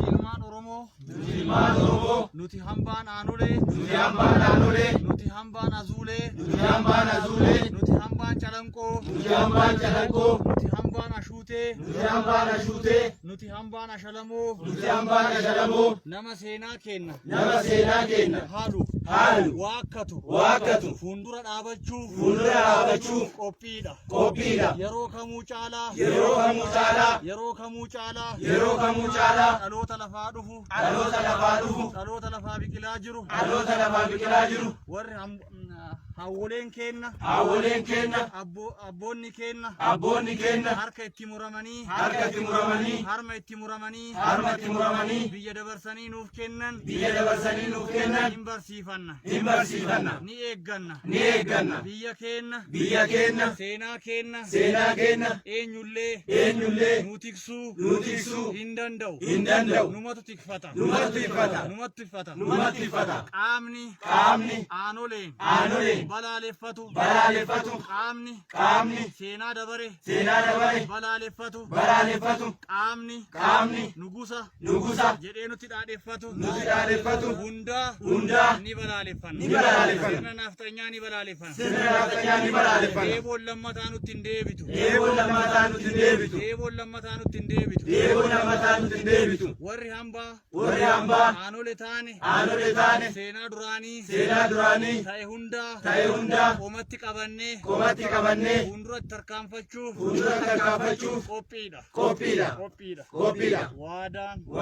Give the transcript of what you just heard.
ilmaan Oromoo nuti hambaan Aanolee nuti hambaan Azuulee nuti hambaan Calanqoo nuti hambaan Ashuutee nuti hambaan Ashalamoo nama seenaa kenna haalu waakkatu fuuldura dhaabachuuf qophiidha yeroo kamuu caalaa dhaloota lafaa dhufu dhaloota lafaa biqilaa jiru warri hawwoleen kenna abboonni kenna harka itti muramanii harma itti muramanii biyya dabarsanii nuuf kennan hin barsiifanna ni eegganna biyya kenna seenaa kenna eenyullee nu tiksuu hin danda'u numatu tikfata qaamni Aanoleen balaaleffatu qaamni seenaa dabare balaaleffatu qaamni nugusa jedhee nutti dhaadheffatu hundaa ni balaaleffanna sirna naftanyaa ni balaaleffanna eeboon lammataa nutti hin deebitu warri hambaa Aanolee taane seenaa duraanii ta'e hundaa komatti qabannee fuulduratti tarkaanfachuuf qophiidha waadaadha